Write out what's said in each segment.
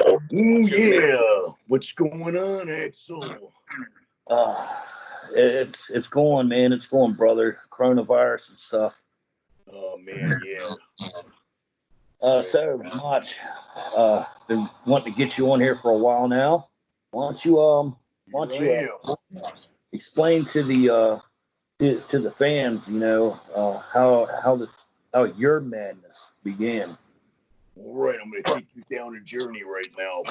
Oh yeah, what's going on, Axel? Uh, it's going, man. It's going, brother. Coronavirus and stuff. Oh man, yeah. So much. Been wanting to get you on here for a while now. Why don't you why Here don't I you am. explain to the fans, how your madness began. All right, I'm gonna take you down a journey right now.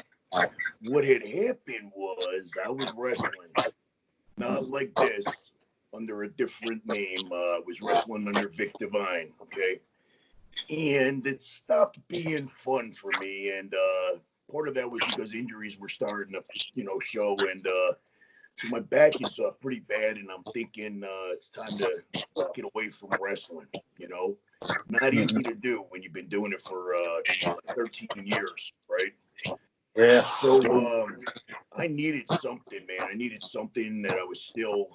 What had happened was I was wrestling, not like this, under a different name. I was wrestling under Vic Divine, okay? And it stopped being fun for me, and part of that was because injuries were starting to, show, and so my back is pretty bad, and I'm thinking it's time to get away from wrestling. You know, not easy to do when you've been doing it for 13 years, right? Yeah. So I needed something, man. I needed something that I was still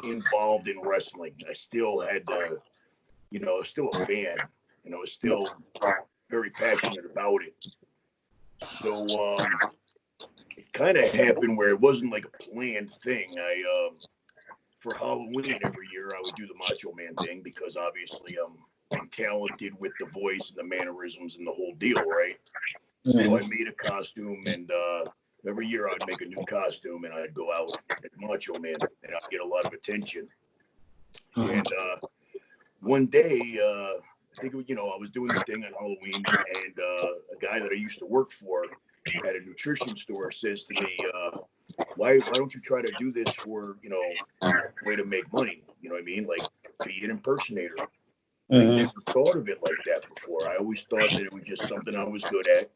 involved in wrestling. I still had to, I was still a fan, and I was still very passionate about it. So it kind of happened where it wasn't like a planned thing. For Halloween every year, I would do the Macho Man thing because obviously I'm talented with the voice and the mannerisms and the whole deal, right? So I made a costume, and every year I'd make a new costume, and I'd go out as Macho Man, and I'd get a lot of attention. And one day, I think I was doing the thing on Halloween, and a guy that I used to work for at a nutrition store says to me, "Why don't you try to do this for way to make money? You know what I mean? Like be an impersonator." I never thought of it like that before. I always thought that it was just something I was good at,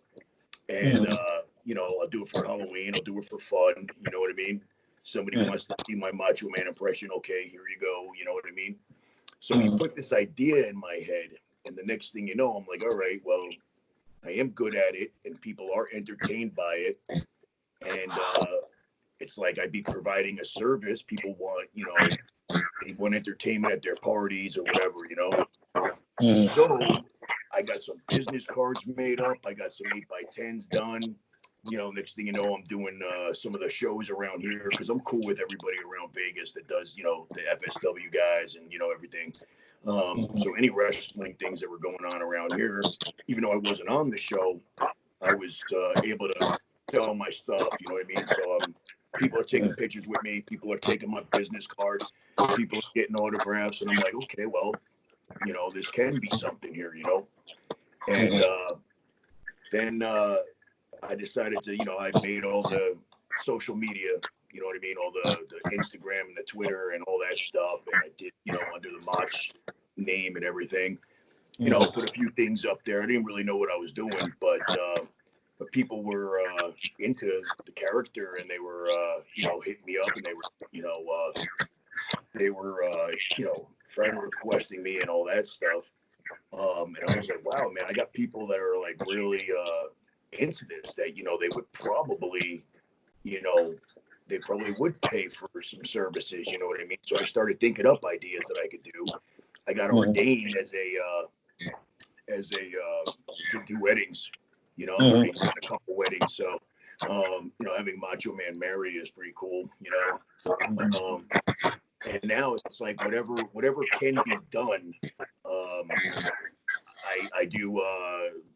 and I'll do it for Halloween. I'll do it for fun. You know what I mean? Somebody wants to see my Macho Man impression. Okay, here you go. You know what I mean? So he put this idea in my head, and the next thing you know, I'm like, all right, well, I am good at it, and people are entertained by it, and it's like I'd be providing a service. People want, they want entertainment at their parties or whatever. So I got some business cards made up. I got some 8x10s done. Next thing you know, I'm doing some of the shows around here because I'm cool with everybody around Vegas that does, the FSW guys and, everything. So any wrestling things that were going on around here, even though I wasn't on the show, I was able to sell my stuff. You know what I mean? So people are taking pictures with me. People are taking my business card. People are getting autographs. And I'm like, okay, well, this can be something here. And then I decided to, I made all the social media, you know what I mean? All the Instagram and the Twitter and all that stuff. And I did, under the Motch name and everything, put a few things up there. I didn't really know what I was doing, but people were into the character, and they were, hitting me up, and they were, friend requesting me and all that stuff. And I was like, wow, man, I got people that are like really into this, that, they would probably, they probably would pay for some services, you know what I mean? So I started thinking up ideas that I could do. I got ordained as to do weddings. I've already done a couple weddings. So, having Macho Man marry is pretty cool, and now it's like whatever can be done. I do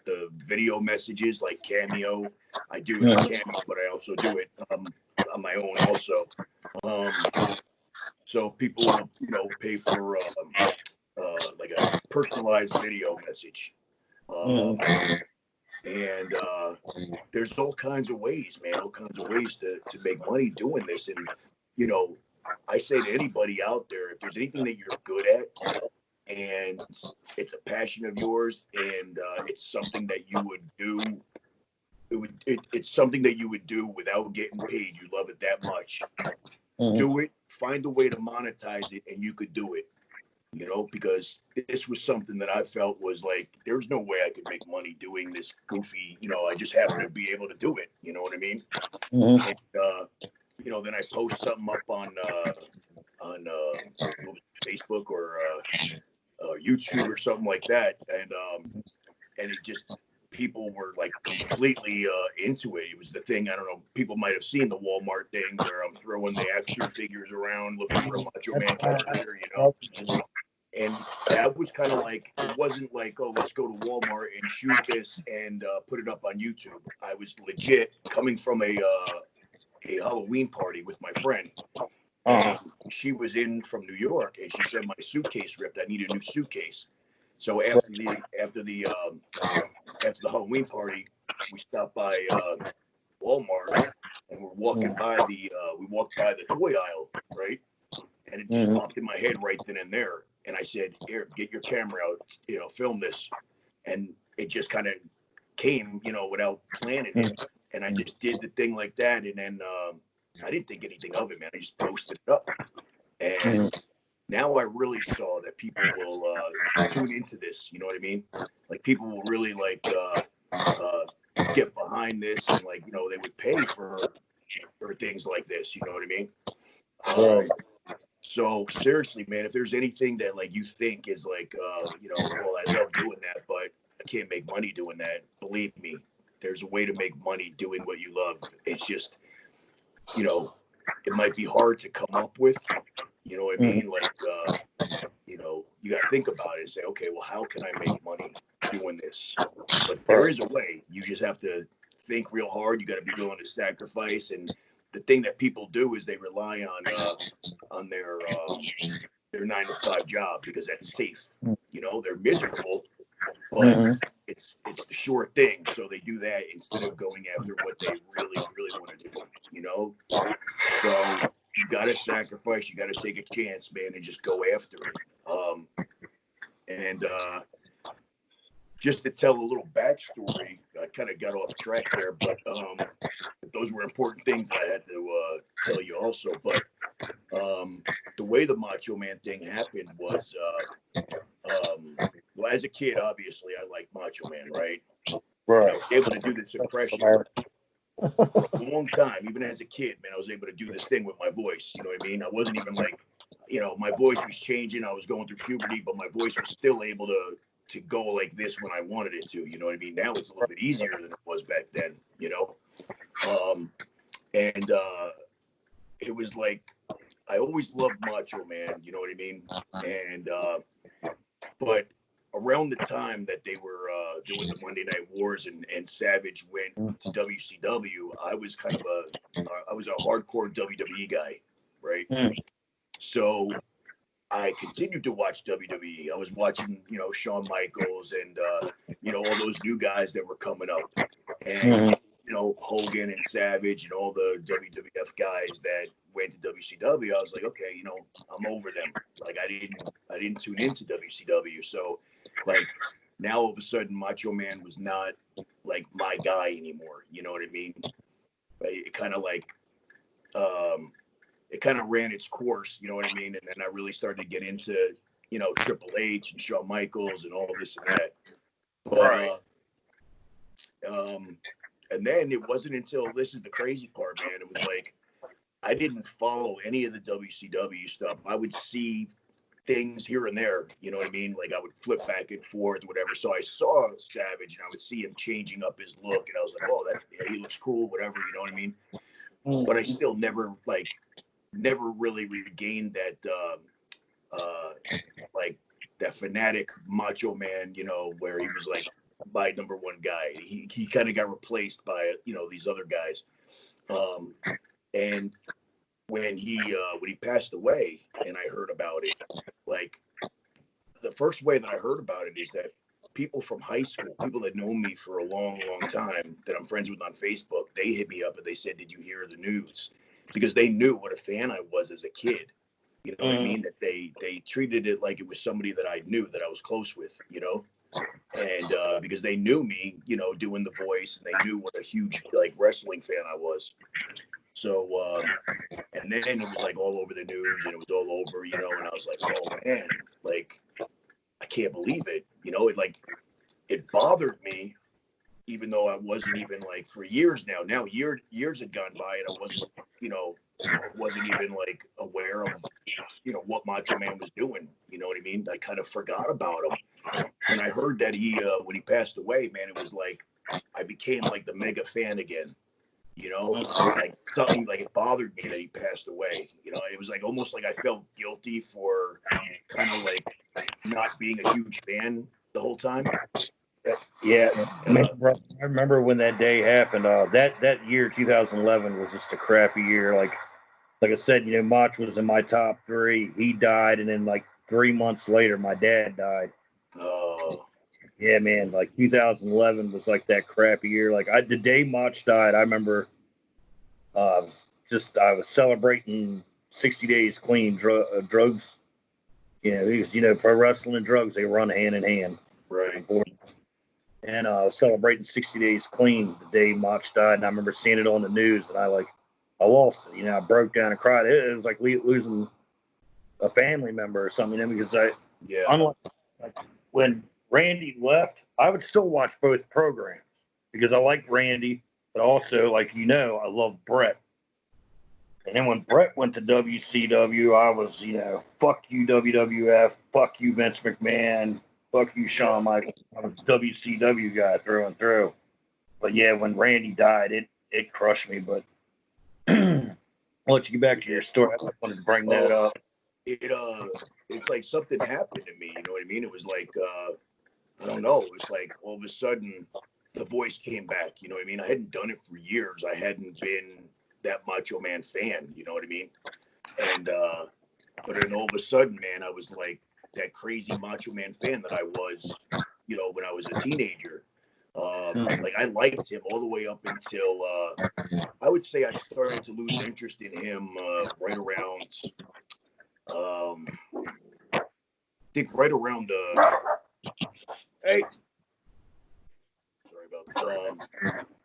the video messages like Cameo. I do it on Cameo, but I also do it on my own also. So people will, pay for like a personalized video message. And there's all kinds of ways, man, all kinds of ways to make money doing this. And, I say to anybody out there, if there's anything that you're good at, and it's a passion of yours, and it's something that you would do, it's something that you would do without getting paid. You love it that much. Do it. Find a way to monetize it, and you could do it. Because this was something that I felt was like, there's no way I could make money doing this goofy. I just happen to be able to do it. You know what I mean? And then I post something up on Facebook or YouTube or something like that, and it just people were like completely into it. It was the thing. I don't know. People might have seen the Walmart thing where I'm throwing the action figures around looking for a Macho Man character, you know. And that was kind of like, it wasn't like, oh, let's go to Walmart and shoot this and put it up on YouTube. I was legit coming from a Halloween party with my friend. And she was in from New York, and she said my suitcase ripped. I need a new suitcase. So after the Halloween party, we stopped by Walmart, and we're walking by we walked by the toy aisle, right? And it just popped in my head right then and there. And I said, "Here, get your camera out, you know, film this." And it just kind of came, you know, without planning it. And I just did the thing like that, and then I didn't think anything of it, man. I just posted it up, and now I really saw that people will tune into this. You know what I mean? Like people will really like get behind this, and like, you know, they would pay for things like this. You know what I mean? So seriously, man, if there's anything that like you think is like, you know, well, I love doing that, but I can't make money doing that. Believe me, there's a way to make money doing what you love. It's just, you know, it might be hard to come up with. You know what I mean? Like, you know, you got to think about it and say, okay, well, how can I make money doing this? But there is a way. You just have to think real hard. You got to be willing to sacrifice. And the thing that people do is they rely on their 9 to 5 job because that's safe. You know, they're miserable, but it's the sure thing. So they do that instead of going after what they really, really want to do. You know, so you got to sacrifice. You got to take a chance, man, and just go after it. And just to tell a little backstory, I kind of got off track there, but those were important things that I had to tell you also. But the way the Macho Man thing happened was, well, as a kid, obviously, I liked Macho Man, right? Right. I was able to do this impression for a long time. Even as a kid, man, I was able to do this thing with my voice. You know what I mean? I wasn't even like, you know, my voice was changing. I was going through puberty, but my voice was still able to go like this when I wanted it to. You know what I mean? Now it's a little bit easier than it was back then, you know? And it was like, I always loved Macho Man, you know what I mean? And, but around the time that they were doing the Monday Night Wars and Savage went to WCW, I was kind of I was a hardcore WWE guy, right? So I continued to watch WWE. I was watching, you know, Shawn Michaels and, you know, all those new guys that were coming up, and, you know, Hogan and Savage and all the WWF guys that went to WCW. I was like, okay, you know, I'm over them. Like I didn't tune into WCW. So like now all of a sudden Macho Man was not like my guy anymore. You know what I mean? It kind of like, it kind of ran its course, you know what I mean? And then I really started to get into, you know, Triple H and Shawn Michaels and all this and that. But, and then it wasn't until, this is the crazy part, man. It was like, I didn't follow any of the WCW stuff. I would see things here and there, you know what I mean? Like I would flip back and forth, whatever. So I saw Savage and I would see him changing up his look. And I was like, oh, yeah, he looks cool, whatever, you know what I mean? But I still never really regained that like that fanatic Macho Man, you know, where he was like my number one guy. He kind of got replaced by, you know, these other guys. And when he passed away and I heard about it, like the first way that I heard about it is that people from high school, people that know me for a long, long time that I'm friends with on Facebook, they hit me up and they said, did you hear the news? Because they knew what a fan I was as a kid. You know what I mean? That they treated it like it was somebody that I knew, that I was close with, you know? And because they knew me, you know, doing the voice, and they knew what a huge like wrestling fan I was. So, and then it was like all over the news and it was all over, you know, and I was like, oh man, like, I can't believe it. You know, it bothered me, even though I wasn't even like for years now, years had gone by and I wasn't, you know, wasn't even like aware of, you know, what Macho Man was doing. You know what I mean? I kind of forgot about him. When I heard that he, when he passed away, man, it was like I became like the mega fan again. You know, like something like it bothered me that he passed away. You know, it was like almost like I felt guilty for kind of like not being a huge fan the whole time. Yeah, I remember when that day happened. That year, 2011, was just a crappy year. Like I said, Motch was in my top three. He died, and then like 3 months later, my dad died. Oh, Yeah, man. Like 2011 was like that crappy year. Like the day Motch died, I remember. I was celebrating 60 days clean. Drugs. Because pro wrestling and drugs, they run hand in hand. right. And I was celebrating 60 days clean the day Motch died, and I remember seeing it on the news, and I lost it. I broke down and cried. It was like losing a family member or something. Because unlike like when Randy left, I would still watch both programs because I like Randy, but also I love Brett. And then when Brett went to WCW, I was fuck you WWF, fuck you Vince McMahon, fuck you Shawn Michaels. I was WCW guy through and through. But yeah, when Randy died, it crushed me. But I'll let you get back to your story. I wanted to bring that up. It's like something happened to me. You know what I mean? It was like I don't know. It was like all of a sudden the voice came back. You know what I mean? I hadn't done it for years. I hadn't been that Macho Man fan. You know what I mean? And but then all of a sudden, man, I was like that crazy Macho Man fan that I was, when I was a teenager. Like I liked him all the way up until I would say I started to lose interest in him right around I think right around hey, sorry about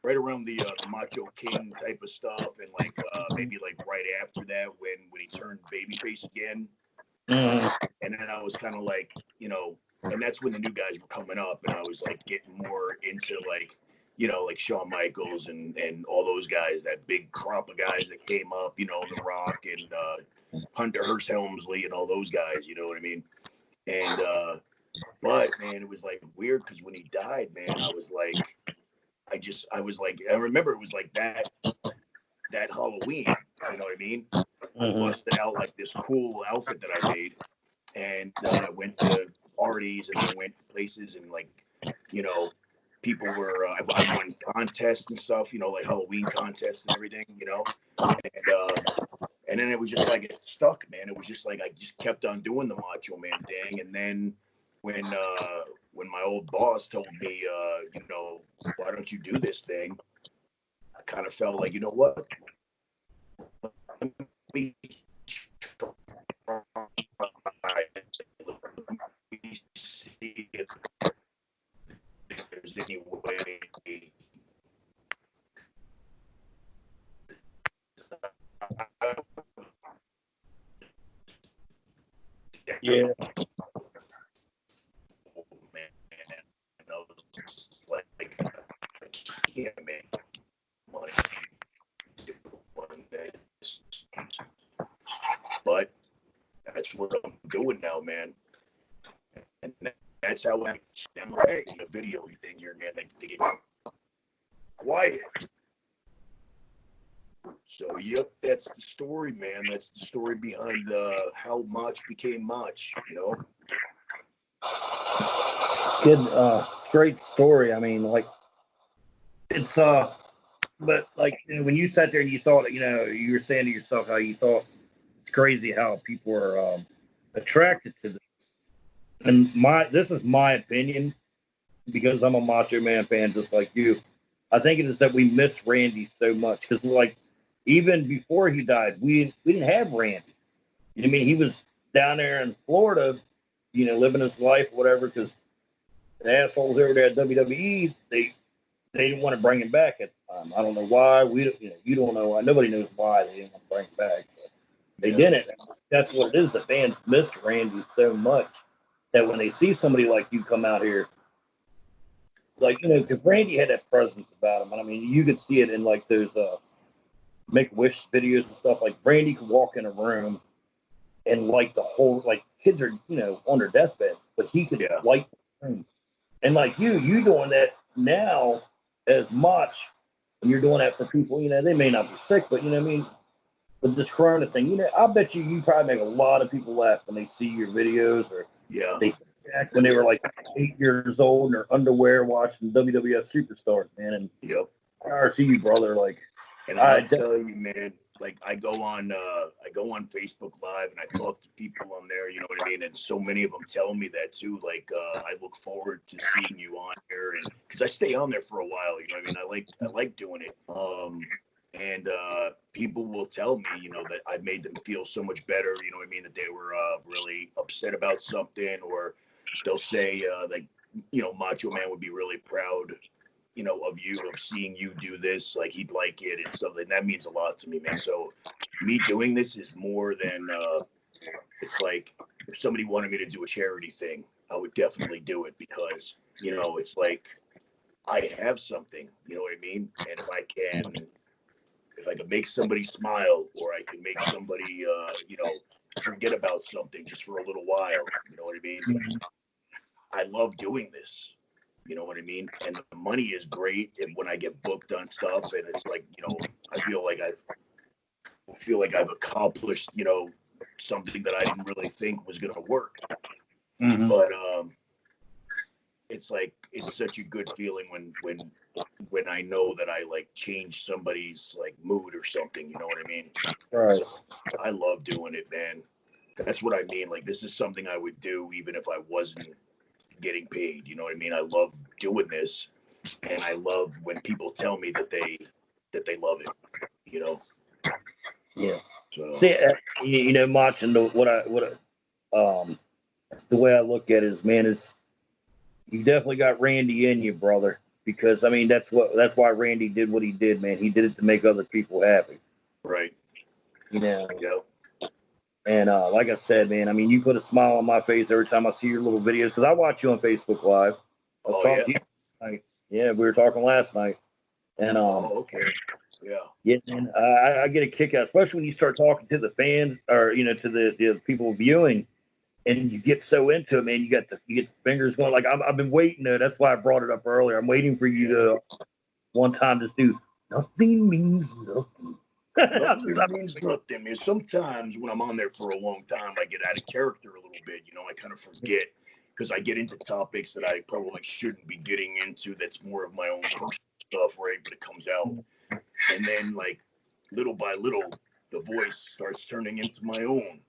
right around the Macho King type of stuff, and like maybe like right after that when he turned babyface again, and then I was kind of like, and that's when the new guys were coming up, and I was like getting more into like, like Shawn Michaels and all those guys, that big crop of guys that came up, The Rock and Hunter Hearst Helmsley and all those guys, you know what I mean? And but man, it was like weird because when he died, man, I was like, I remember it was like that Halloween, you know what I mean? I busted out like this cool outfit that I made, and I went to parties and I went places and like, people were I won contests and stuff, like Halloween contests and everything, and then it was just like it stuck, man. It was just like I just kept on doing the Macho Man thing, and then when my old boss told me, why don't you do this thing? I kind of felt like, you know what? Let me try. Let me see if there's any way. Yeah. Man, I was like, I can't make money doing this, but that's what I'm doing now, man. And that's how I'm a video thing here, man. They get quiet. So, yep, that's the story, man. That's the story behind how Motch became Motch, It's good. It's a great story. I mean, like, it's but like when you sat there and you thought, you were saying to yourself how you thought it's crazy how people are attracted to this. And this is my opinion because I'm a Macho Man fan, just like you. I think it is that we miss Randy so much because, like, even before he died, we didn't have Randy. You know what I mean? He was down there in Florida, living his life, whatever. Because the assholes over there at WWE, they didn't want to bring him back at the time. I don't know why. You don't know why. Nobody knows why they didn't want to bring him back. But they didn't. That's what it is. The fans miss Randy so much that when they see somebody like you come out here, like, because Randy had that presence about him. And I mean, you could see it in like those Make-A-Wish videos and stuff. Like, Randy could walk in a room and like the whole, like, kids are, on their deathbed, but he could light the room. And like you doing that now, as much when you're doing that for people, they may not be sick, but you know what I mean? With this Corona thing, I bet you probably make a lot of people laugh when they see your videos or Yeah. they back when they were like 8 years old in their underwear watching WWF Superstars, man. And Yep. I see you, brother. Like, and I'll tell you, man, like I go on Facebook Live and I talk to people on there, you know what I mean? And so many of them tell me that too. Like, I look forward to seeing you on here, and because I stay on there for a while, you know what I mean? I like doing it. And people will tell me, that I made them feel so much better, you know what I mean? That they were really upset about something, or they'll say like, Macho Man would be really proud, of you, of seeing you do this, like he'd like it and stuff. And that means a lot to me, man. So me doing this is more than it's like if somebody wanted me to do a charity thing, I would definitely do it because, it's like I have something, you know what I mean? And if I can make somebody smile, or I can make somebody, forget about something just for a little while, you know what I mean? I love doing this. You know what I mean? And the money is great. And when I get booked on stuff, and it's like, I feel like I've accomplished, something that I didn't really think was gonna work. Mm-hmm. But it's like it's such a good feeling when I know that I like changed somebody's like mood or something. You know what I mean? Right. So I love doing it, man. That's what I mean. Like this is something I would do even if I wasn't getting paid. You know what I mean? I love doing this, and I love when people tell me that they love it. Yeah. So See, Mach, and the way I look at it is, man, is you definitely got Randy in you, brother. Because I mean, that's why Randy did what he did, man. He did it to make other people happy. right. Yep. And like I said, man, I mean, you put a smile on my face every time I see your little videos because I watch you on Facebook Live. I was talking to you tonight. Yeah, we were talking last night, and okay. Yeah, man, I get a kick out, especially when you start talking to the fans or to the people viewing, and you get so into it, man. You get the fingers going. Like I've been waiting. That's why I brought it up earlier. I'm waiting for you to one time just do nothing means nothing. Nothing means nothing. Man, sometimes when I'm on there for a long time, I get out of character a little bit. I kind of forget because I get into topics that I probably shouldn't be getting into. That's more of my own personal stuff, right? But it comes out, and then like little by little, the voice starts turning into my own.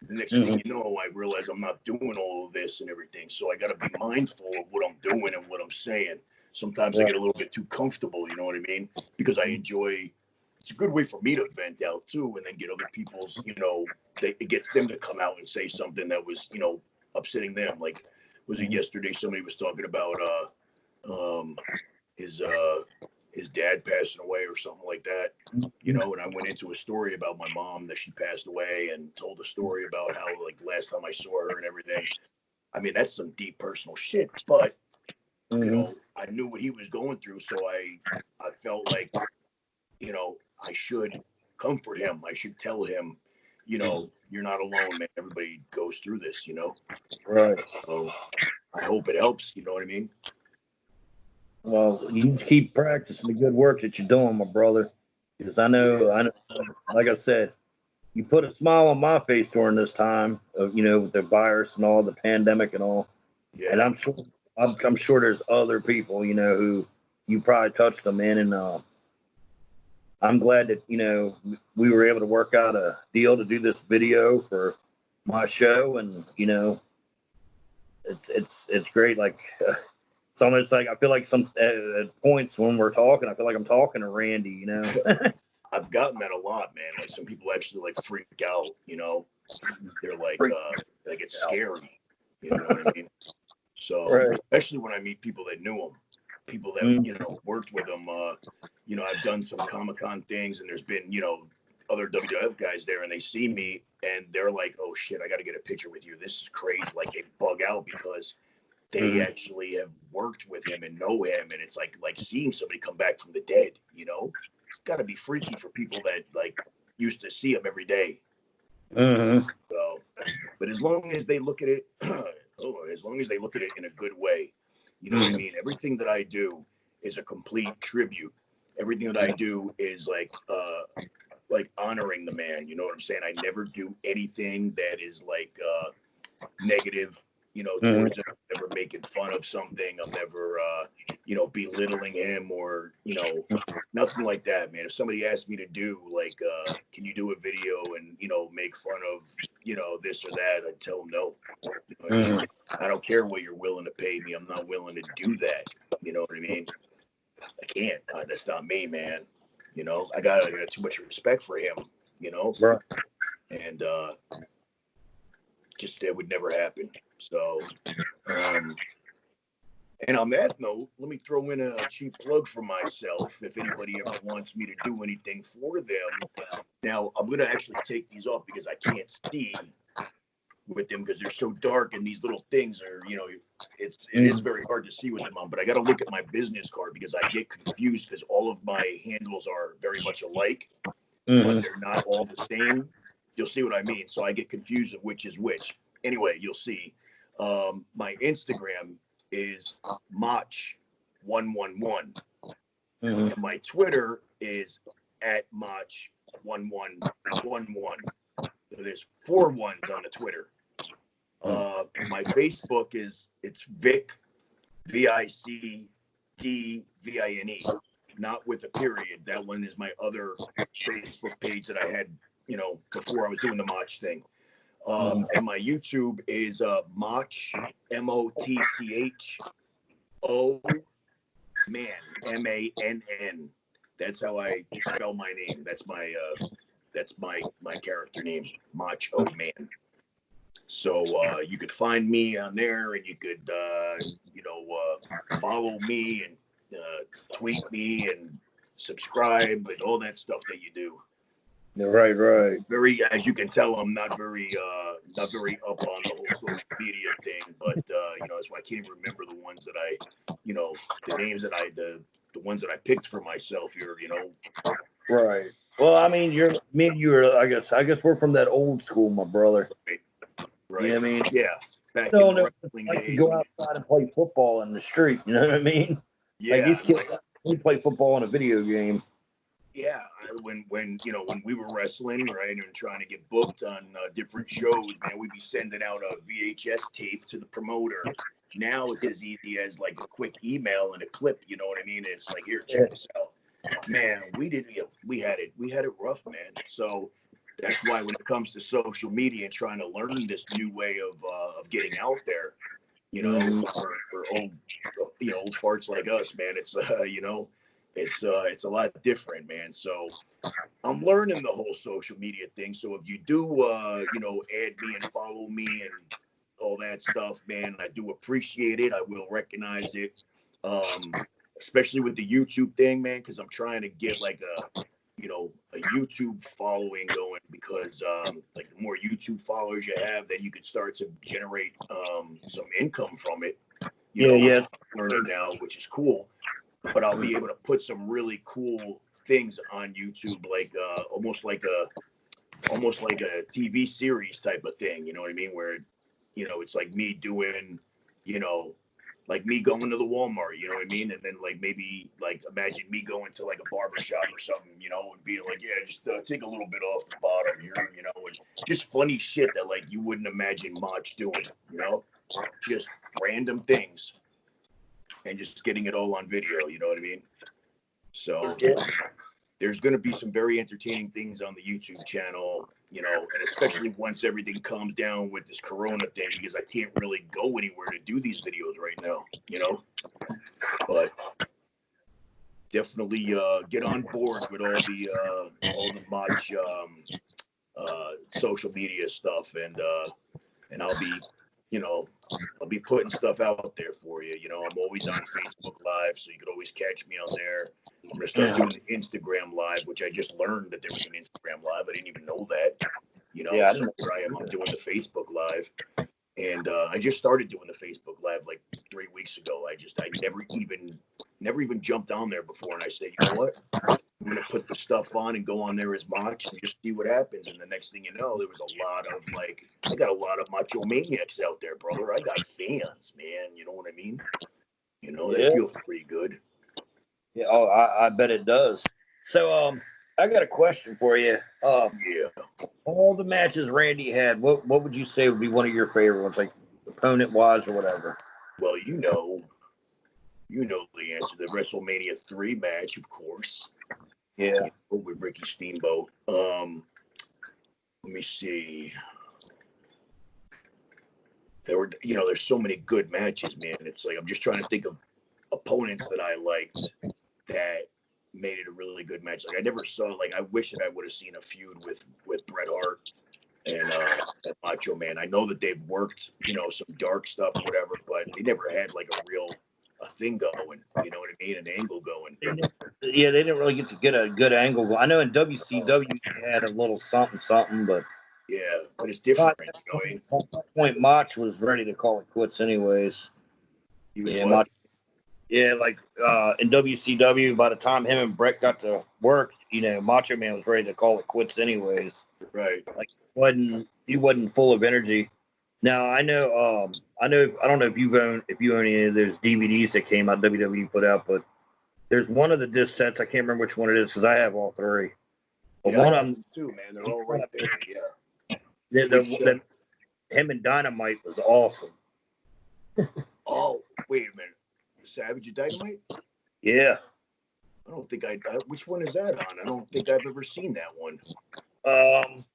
The next thing you know, I realize I'm not doing all of this and everything. So I got to be mindful of what I'm doing and what I'm saying. Sometimes I get a little bit too comfortable, you know what I mean? Because I enjoy. It's a good way for me to vent out too, and then get other people's, it gets them to come out and say something that was, upsetting them. Like, was it yesterday? Somebody was talking about his dad passing away or something like that, and I went into a story about my mom that she passed away and told a story about how like last time I saw her and everything. I mean, that's some deep personal shit, but I knew what he was going through, so I felt like, I should comfort him. I should tell him, you're not alone, man. Everybody goes through this, Right. So I hope it helps. You know what I mean? Well, you just keep practicing the good work that you're doing, my brother. Because I know, like I said, you put a smile on my face during this time of, with the virus and all, the pandemic and all. Yeah. And I'm sure there's other people, who you probably touched them in, and I'm glad that we were able to work out a deal to do this video for my show, and it's great. Like it's almost like I feel like some at points when we're talking, I feel like I'm talking to Randy. I've gotten that a lot, man. Like some people actually like freak out. They're like it's scary. You know what I mean? So especially when I meet people that knew him, people that worked with him. I've done some Comic-Con things, and there's been other WWF guys there, and they see me and they're like, "Oh shit, I got to get a picture with you. This is crazy." Like they bug out because they actually have worked with him and know him, and it's like seeing somebody come back from the dead. It's got to be freaky for people that like used to see him every day. So, but as long as they look at it, as long as they look at it in a good way, you know what I mean? Everything that I do is a complete tribute. Everything that I do is like honoring the man. You know what I'm saying? I never do anything that is like negative, towards him. I'm never making fun of something. I'm never, belittling him or, nothing like that, man. If somebody asked me to do like, can you do a video and, make fun of, this or that, I'd tell them no. You know what I mean? I don't care what you're willing to pay me. I'm not willing to do that. You know what I mean? I can't. That's not me, man. I got too much respect for him, Right. and just it would never happen. So, and on that note, let me throw in a cheap plug for myself. If anybody ever wants me to do anything for them, now I'm gonna actually take these off because I can't see with them because they're so dark, and these little things are, it is very hard to see with them on. But I got to look at my business card because I get confused because all of my handles are very much alike, but they're not all the same. You'll see what I mean. So I get confused of which is which. Anyway, you'll see. My Instagram is motch111, and my Twitter is @motch1111. So there's 4 ones on the Twitter. My Facebook it's Vic, VICDVINE, not with a period. That one is my other Facebook page that I had, before I was doing the Motch thing. And my YouTube is Motch, MOTCHO, mann, MANN. That's how I spell my name. That's my character name, Motch O Man. So you could find me on there, and you could follow me and tweet me and subscribe and all that stuff that you do. Right. Very, as you can tell, I'm not very up on the whole social media thing, but that's why I can't even remember the ones that the names that the ones that I picked for myself here. Right. Well, I mean, me and you are. I guess we're from that old school, my brother. Right. You know what I mean? Yeah. Back No, in the wrestling like to days. go outside and play football in the street. You know what I mean? Yeah. Like these kids, we play football in a video game. Yeah, when we were wrestling, right, and trying to get booked on different shows, man, we'd be sending out a VHS tape to the promoter. Now it's as easy as like a quick email and a clip. You know what I mean? It's like, here, check this out, man. We had it rough, man. So that's why when it comes to social media and trying to learn this new way of getting out there, for old old farts like us, man, it's it's a lot different, man. So I'm learning the whole social media thing. So if you do, add me and follow me and all that stuff, man, I do appreciate it. I will recognize it, especially with the YouTube thing, man, because I'm trying to get like a YouTube following going because like the more YouTube followers you have, then you can start to generate some income from it. Yeah. I'm learning now, which is cool. But I'll be able to put some really cool things on YouTube, like almost like a TV series type of thing. You know what I mean? Where, it's like me doing, like me going to the Walmart. You know what I mean? And then like maybe like imagine me going to like a barbershop or something. And being like, yeah, just take a little bit off the bottom here. And just funny shit that like you wouldn't imagine Motch doing. Just random things. And just getting it all on video, you know what I mean? So there's going to be some very entertaining things on the YouTube channel, and especially once everything calms down with this Corona thing, because I can't really go anywhere to do these videos right now, But definitely get on board with all the Motch social media stuff, and I'll be I'll be putting stuff out there for you. I'm always on Facebook Live, so you could always catch me on there. I'm going to start doing the Instagram Live, which I just learned that there was an Instagram Live. I didn't even know that. So here I am. I'm doing the Facebook Live. And I just started doing the Facebook Live like 3 weeks ago. I never even jumped on there before. And I said, you know what? I'm going to put the stuff on and go on there as Motch and just see what happens. And the next thing you know, there was a lot of I got a lot of macho maniacs out there, brother. I got fans, man. You know what I mean? That feels pretty good. Yeah, oh, I bet it does. So, I got a question for you. Yeah. All the matches Randy had, what would you say would be one of your favorite ones, like opponent wise or whatever? Well, you know the answer. The WrestleMania 3 match, of course, Yeah, with Ricky Steamboat. Let me see. There were, there's so many good matches, man. It's like I'm just trying to think of opponents that I liked that made it a really good match. Like I never saw, like I wish that I would have seen a feud with Bret Hart and Macho Man. I know that they've worked, some dark stuff or whatever, but they never had like a thing going. You know what I mean? An angle going. yeah, they didn't really get to get a good angle. I know in WCW they had a little something something, but Yeah, but it's different. You know what I mean? at that point, Motch was ready to call it quits, anyways. He was Yeah, what? Motch. Yeah, like in WCW, by the time him and Brett got to work, Macho Man was ready to call it quits, anyways. Right. Like he wasn't full of energy. Now I know I don't know if you own any of those DVDs that came out WWE put out, but there's one of the disc sets, I can't remember which one it is because I have all three. But Yeah, I one of got them, them too, man. They're all right there. Yeah. Which? the him and Dynamite was awesome. Oh, wait a minute. Savage and Dynamite? Yeah. I don't think which one is that on? I don't think I've ever seen that one. Um.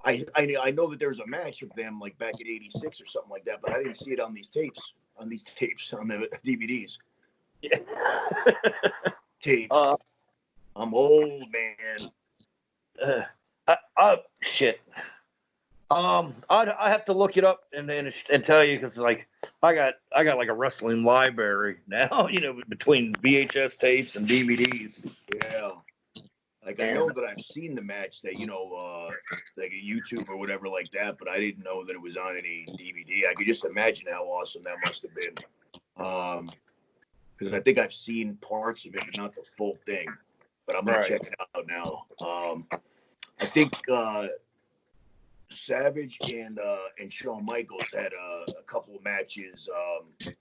I know that there was a match of them like back in '86 or something like that, but I didn't see it on these tapes. On the DVDs. Yeah. Tapes. I'm old, man. Shit. I have to look it up and tell you because like I got like a wrestling library now, between VHS tapes and DVDs. Yeah. Like I know that I've seen the match that like a YouTube or whatever like that, but I didn't know that it was on any DVD. I could just imagine how awesome that must have been. Because I think I've seen parts of it, but not the full thing. But I'm gonna check it out now. I think Savage and Shawn Michaels had a couple of matches.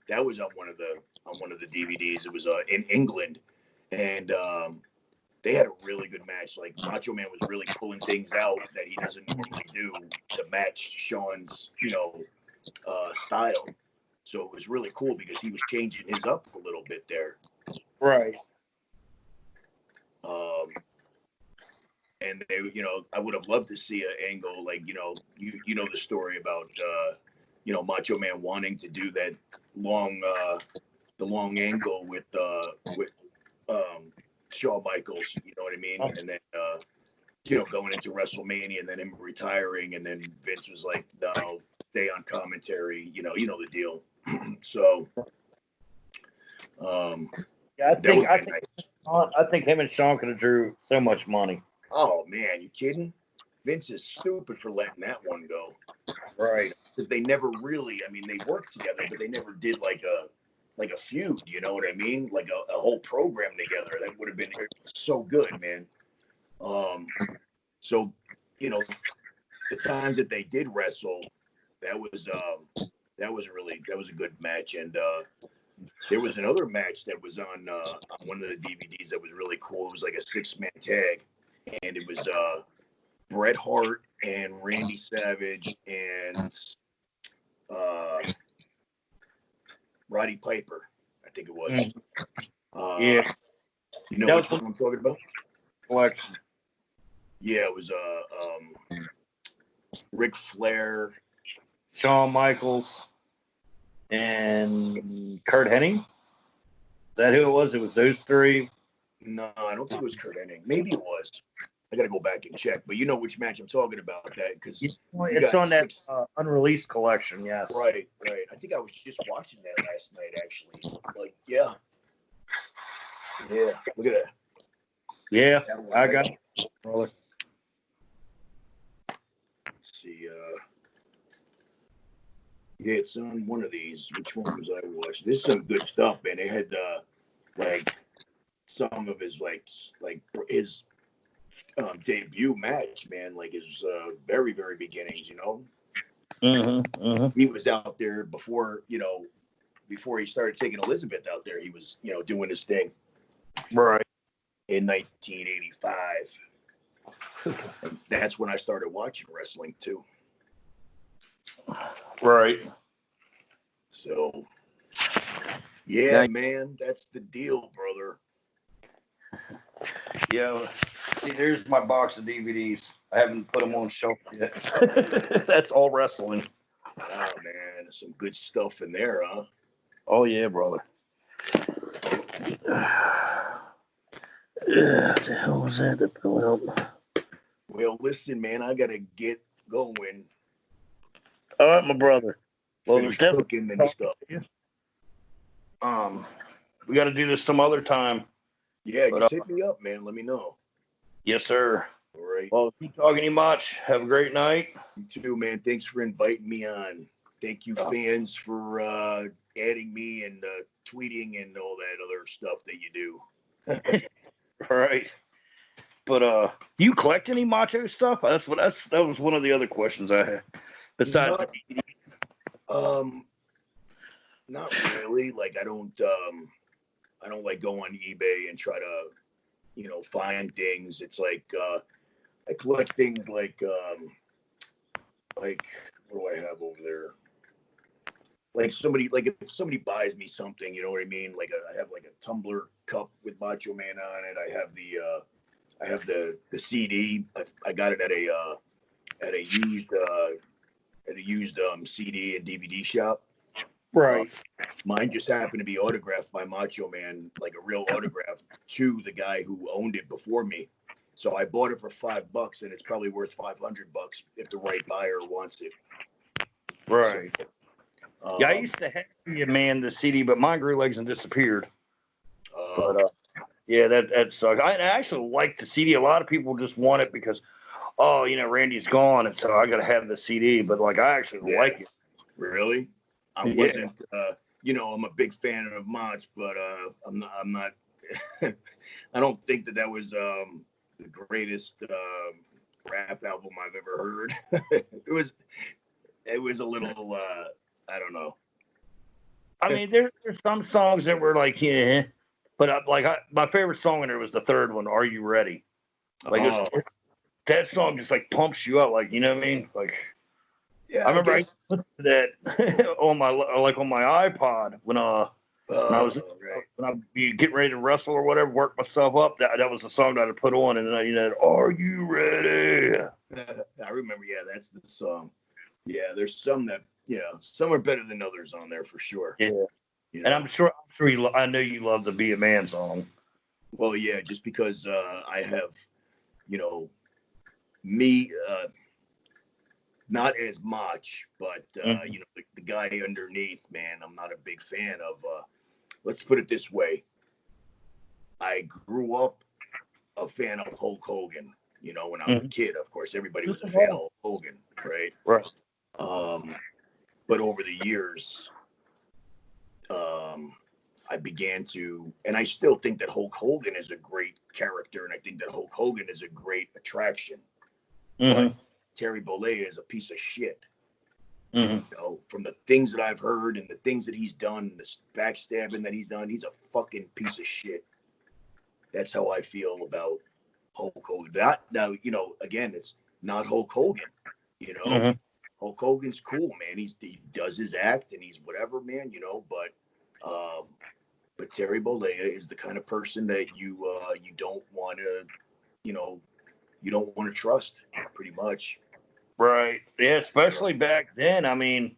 That was on one of the DVDs. It was in England, and they had a really good match. Like Macho Man was really pulling things out that he doesn't normally do to match Shawn's, style. So it was really cool because he was changing his up a little bit there. Right. And they, I would have loved to see an angle like, you know the story about, Macho Man wanting to do that long, the long angle with Shawn Michaels. You know what I mean? And then, going into WrestleMania and then him retiring, and then Vince was like, "No, stay on commentary." You know the deal. So, Yeah, nice. I think him and Sean could have drew so much money. Oh man, you kidding? Vince is stupid for letting that one go. Right. Because they never really, I mean, they worked together, but they never did like a feud. You know what I mean? Like a whole program together. That would have been so good, man. So the times that they did wrestle, that was a good match. And there was another match that was on one of the DVDs that was really cool. It was like a 6-man tag, and it was Bret Hart and Randy Savage and Roddy Piper, I think it was. Yeah. You know which one I'm talking about? Collection. Yeah, it was Ric Flair, Shawn Michaels, and Kurt Hennig. Is that who it was? It was those three. No, I don't think it was Kurt Hennig. Maybe it was. I got to go back and check. But you know which match I'm talking about, that because it's on that unreleased collection. Yes. Right. I think I was just watching that last night, actually. Like, yeah. Look at that. Yeah, I got it, brother. Let's see. Yeah, it's on one of these. Which one was I watching? This is some good stuff, man. They had like some of his like his debut match, man. Like his very beginnings. He was out there before he started taking Elizabeth out there. He was doing his thing. Right. in 1985. And that's when I started watching wrestling too. Right. So, yeah, man, that's the deal, brother. Yeah. See, there's my box of DVDs. I haven't put them on shelf yet. That's all wrestling. Oh, man, some good stuff in there, huh? Oh, yeah, brother. What the hell was that that fell out? Well, listen, man, I got to get going. All right, my brother. Well, there's Finish cooking and stuff. We got to do this some other time. Yeah, just hit me up, man. Let me know. Yes, sir. All right. Well, keep talking to you much. Have a great night. You too, man. Thanks for inviting me on. Thank you, fans, for adding me and tweeting and all that other stuff that you do. All right. But do you collect any macho stuff? That was one of the other questions I had. Besides not, not really. Like I don't like go on eBay and try to, find things. It's like I collect things like what do I have over there? Like if somebody buys me something, you know what I mean? Like I have like a tumbler cup with Macho Man on it. I have the CD. I got it at a used CD and DVD shop. right. Mine just happened to be autographed by Macho Man, like a real autograph to the guy who owned it before me. So I bought it for $5, and it's probably worth $500 if the right buyer wants it. Right. So, yeah, I used to have the CD, but mine grew legs and disappeared. But yeah, that sucks. I actually like the CD. A lot of people just want it because, Randy's gone, and so I got to have the CD. But like, I actually like it. Really? I wasn't. I'm a big fan of motch, but I'm not. I don't think that was the greatest rap album I've ever heard. It was a little. I don't know. I mean, there's some songs that were like, yeah, but my favorite song in there was the third one, "Are You Ready?" Like that song just like pumps you up, like you know what I mean? Like, yeah, I remember I guess. listened to that on my iPod when I was when I'd be getting ready to wrestle or whatever, work myself up. That was the song that I'd put on, and then "Are You Ready?" I remember. Yeah, that's the song. Yeah, there's some that some are better than others on there for sure. Yeah, and I'm sure I know you love the "Be a Man" song. Well, yeah, just because I have, me, not as much, but the guy underneath, man, I'm not a big fan of. Let's put it this way: I grew up a fan of Hulk Hogan. When I was a kid, of course, everybody was a fan of Hulk Hogan, right? Right. But over the years, I began to, and I still think that Hulk Hogan is a great character, and I think that Hulk Hogan is a great attraction. Mm-hmm. But Terry Bollea is a piece of shit. Mm-hmm. From the things that I've heard and the things that he's done, this backstabbing that he's done, he's a fucking piece of shit. That's how I feel about Hulk Hogan. Now, again, it's not Hulk Hogan. Mm-hmm. Hulk Hogan's cool, man. He does his act and he's whatever, man. But Terry Bollea is the kind of person that you don't want to, you don't want to trust, pretty much. Right. Yeah, especially back then. I mean,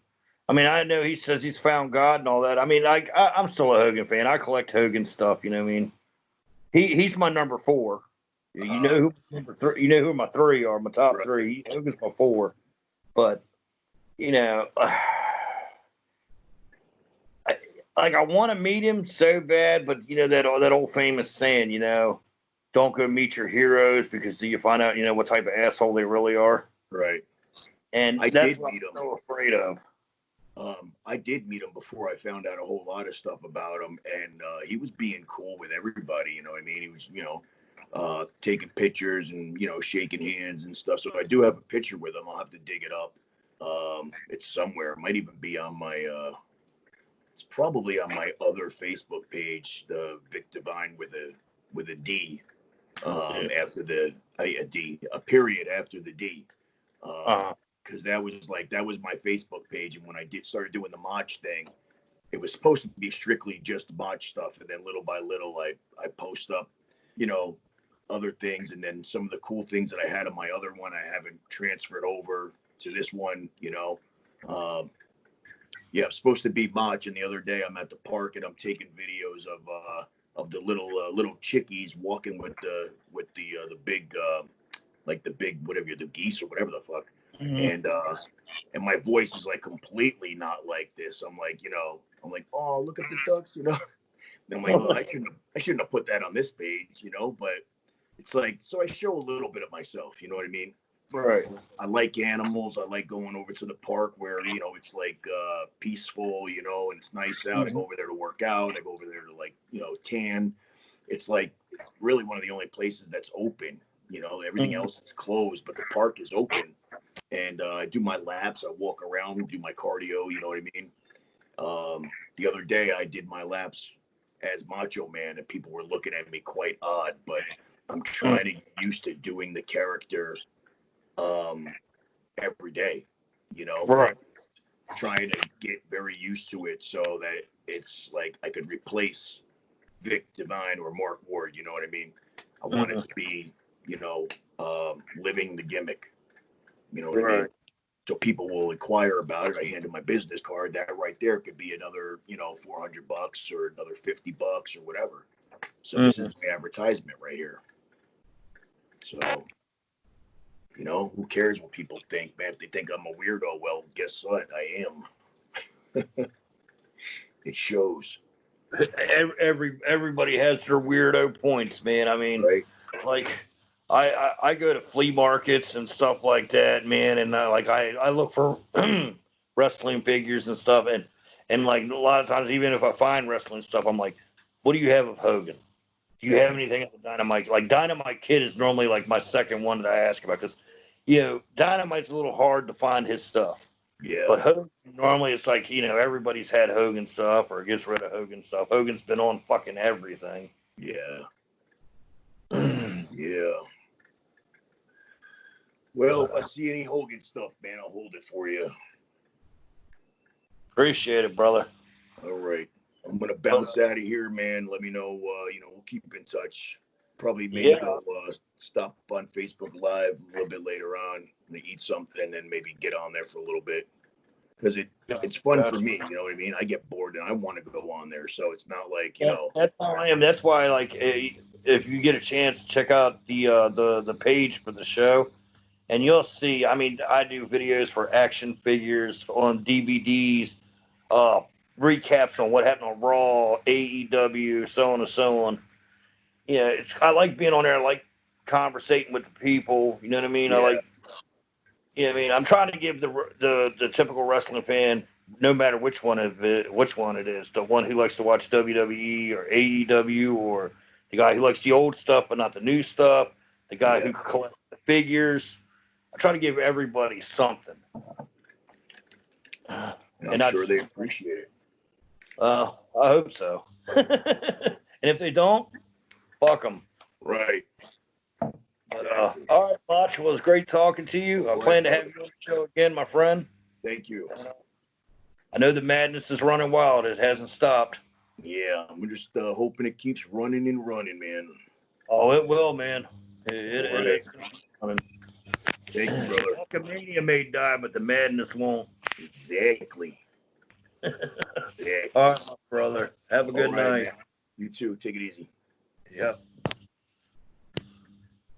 I know he says he's found God and all that. I mean, I'm still a Hogan fan. I collect Hogan stuff. You know what I mean? He's my number 4. You know who number 3? You know who my 3 are? My top 3. Hogan's my 4. But I want to meet him so bad. But that old famous saying, don't go meet your heroes because you find out what type of asshole they really are. Right. And that's what I'm so afraid of. I did meet him before I found out a whole lot of stuff about him, and he was being cool with everybody. You know what I mean? He was, taking pictures and shaking hands and stuff. So I do have a picture with him. I'll have to dig it up. It's somewhere. It might even be on my. It's probably on my other Facebook page, the Vic Divine with a with a D after the a period after the D. Because that was my Facebook page, and when I started doing the motch thing, it was supposed to be strictly just motch stuff, and then little by little, I post up, other things, and then some of the cool things that I had on my other one, I haven't transferred over to this one. I'm supposed to be motch, and the other day I'm at the park and I'm taking videos of the little chickies walking with the big like the big whatever the geese or whatever the fuck. And my voice is like completely not like this. I'm like, oh, look at the ducks, And I'm like, oh, I shouldn't have put that on this page, but it's like, so I show a little bit of myself, you know what I mean? Right. I like animals. I like going over to the park where, it's like peaceful, and it's nice out. I go over there to work out. I go over there to tan. It's like really one of the only places that's open. Everything else is closed, but the park is open. And I do my laps. I walk around, do my cardio. You know what I mean? The other day I did my laps as Macho Man, and people were looking at me quite odd. But I'm trying to get used to doing the character every day. Right. Trying to get very used to it so that it's like I could replace Vic Divine or Mark Ward. You know what I mean? I want it to be, living the gimmick. You know what I mean? So people will inquire about it. I hand them my business card. That right there could be another, $400 or another $50 or whatever. So this is my advertisement right here. So, who cares what people think, man? If they think I'm a weirdo, well, guess what? I am. It shows. Everybody has their weirdo points, man. I mean, right? Like I go to flea markets and stuff like that, man, and I look for wrestling figures and stuff, and like a lot of times, even if I find wrestling stuff, I'm like, what do you have of Hogan? Do you have anything of Dynamite? Like Dynamite Kid is normally like my second one that I ask about because, Dynamite's a little hard to find his stuff. Yeah. But Hogan, normally it's like, everybody's had Hogan stuff or gets rid of Hogan stuff. Hogan's been on fucking everything. Yeah. Yeah. Well, if I see any Hogan stuff, man, I'll hold it for you. Appreciate it, brother. All right. I'm going to bounce out of here, man. Let me know. We'll keep in touch. Probably maybe go stop on Facebook Live a little bit later on and eat something and then maybe get on there for a little bit. Because it's fun for me, you know what I mean? I get bored and I want to go on there. So it's not like, That's how I am. That's why, like, if you get a chance, check out the page for the show. And you'll see, I mean, I do videos for action figures on DVDs, recaps on what happened on Raw, AEW, so on and so on. Yeah, I like being on there. I like conversating with the people. You know what I mean? Yeah. I mean, I'm trying to give the typical wrestling fan, no matter which one it is, the one who likes to watch WWE or AEW, or the guy who likes the old stuff but not the new stuff, the guy who collects the figures. I try to give everybody something. And I'm sure they appreciate it. I hope so. And if they don't, fuck them. Right. But, all right, Motch, well, it was great talking to you. I plan to have you on the show again, my friend. Thank you. I know the madness is running wild. It hasn't stopped. Yeah, I'm just hoping it keeps running and running, man. Oh, it will, man. It is coming. Thank you, brother. Hulkamania may die, but the madness won't. Exactly. All right, my brother. Have a good night. Man. You too. Take it easy. Yep.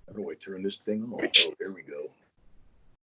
How do I turn this thing off? Oh, there we go.